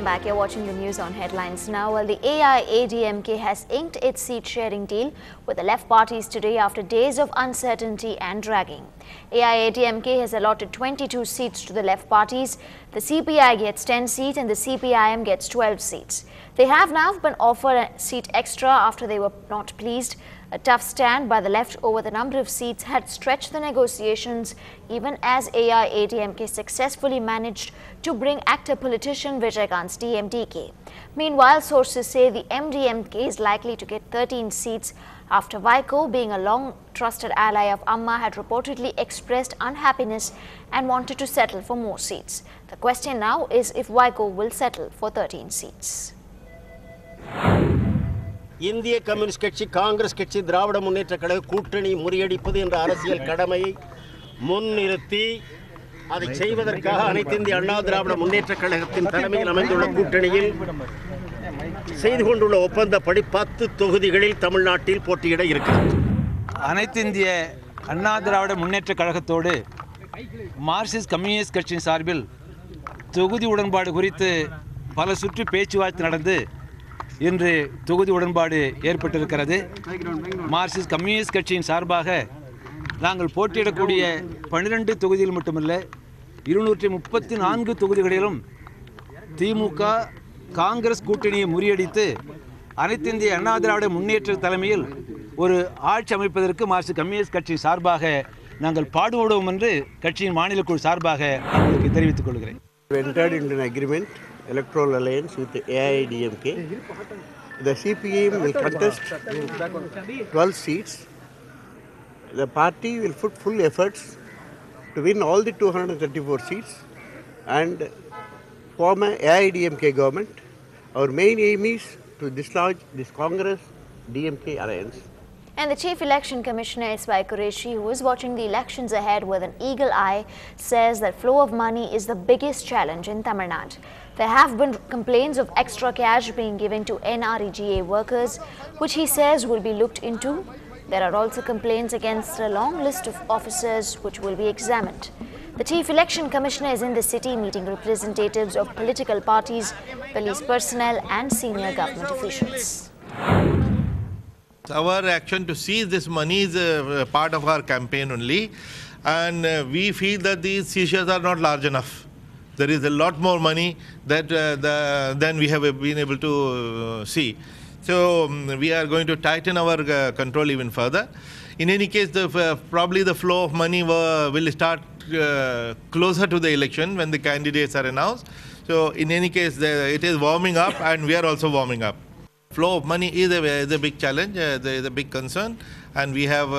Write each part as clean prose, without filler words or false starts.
back. You're watching the news on Headlines Now. Well, the AIADMK has inked its seat-sharing deal with the left parties today after days of uncertainty and dragging. AIADMK has allotted 22 seats to the left parties. The CPI gets 10 seats and the CPIM gets 12 seats. They have now been offered a seat extra after they were not pleased. A tough stand by the left over the number of seats had stretched the negotiations, even as AIADMK successfully managed to bring actor politician Vijayakant's DMDK. Meanwhile, sources say the MDMK is likely to get 13 seats after Vaiko, being a long-trusted ally of Amma, had reportedly expressed unhappiness and wanted to settle for more seats. The question now is if Vaiko will settle for 13 seats. இந்திய communist கட்சி காங்கிரஸ் கட்சி திராவிட முன்னேற்ற கழக கூட்டணி முறியடிப்பது என்ற அரசியல் கடமையை முன்னிறுத்தி அதை செய்வதற்காக அனைத்து இந்திய அண்ணா திராவிட முன்னேற்ற கழகத்தின் தலைமையில் அமைந்துள்ள கூட்டணியில் செய்து கொண்டுள்ள ஒப்பந்தப்படி 10 தொகுதிகளில் தமிழ்நாட்டில் போட்டியிட இருக்கிறது. அனைத்து இந்திய அண்ணா திராவிட முன்னேற்ற கழகத்தோடு மார்க்சிஸ்ட் கம்யூனிஸ்ட் கட்சியின் சார்பில் தொகுதி உடன்பாடு குறித்து பல சுற்று பேச்சுவார்த்தை நடந்து இன்று தொகுதி உடன்பாடு ஏற்பட்டிருக்கிறது. மார்க்சிஸ்ட் கம்யூனிஸ்ட் கட்சியின் சார்பாக நாங்கள் போட்டியிடக்கூடிய 12 தொகுதிகள் மட்டுமல்ல 234 தொகுதிகளிலும் திமுக காங்கிரஸ் கூட்டணியை முறியடித்து அனைத்து இந்திய அண்ணா திராவிட முன்னேற்ற தலைமையில் ஒரு ஆட்சி அமைப்பதற்கு மார்க்சிஸ்ட் கம்யூனிஸ்ட் கட்சி சார்பாக நாங்கள் பாடுபடுவோம் என்று கட்சியின் மாநில குழு சார்பாக உங்களுக்கு தெரிவித்துக் கொள்கிறேன். entered into an agreement, electoral alliance with the AIADMK. The CPM will contest 12 seats. The party will put full efforts to win all the 234 seats and form an AIADMK government. Our main aim is to dislodge this Congress-DMK alliance. And the Chief Election Commissioner S.Y. Qureshi, who is watching the elections ahead with an eagle eye, says that flow of money is the biggest challenge in Tamil Nadu. There have been complaints of extra cash being given to NREGA workers, which he says will be looked into. There are also complaints against a long list of officers which will be examined. The Chief Election Commissioner is in the city meeting representatives of political parties, police personnel and senior government officials. Our action to seize this money is a part of our campaign only, and we feel that these seizures are not large enough. There is a lot more money that than we have been able to see. So we are going to tighten our control even further. In any case, probably the flow of money will start closer to the election when the candidates are announced. So in any case, it is warming up and we are also warming up. Flow of money is a big challenge, there is a big concern, and we have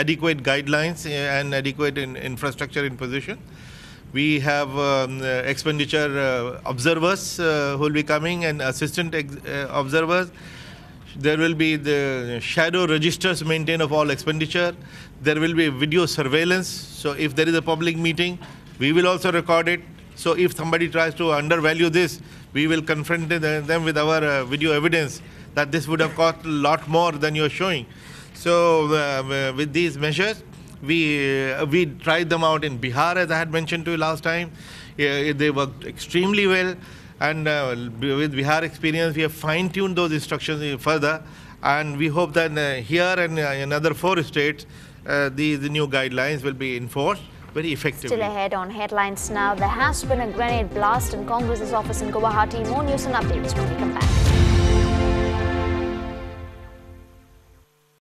adequate guidelines and adequate infrastructure in position. We have expenditure observers who will be coming and assistant observers. There will be the shadow registers maintained of all expenditure. There will be video surveillance. So if there is a public meeting, we will also record it. So if somebody tries to undervalue this, we will confront them with our video evidence that this would have cost a lot more than you're showing. So with these measures, we tried them out in Bihar, as I had mentioned to you last time. They worked extremely well, and with Bihar experience, we have fine-tuned those instructions further, and we hope that here and in other 4 states, these new guidelines will be enforced very effectively. Still ahead on Headlines Now, there has been a grenade blast in Congress's office in Guwahati. More news and updates when we come back.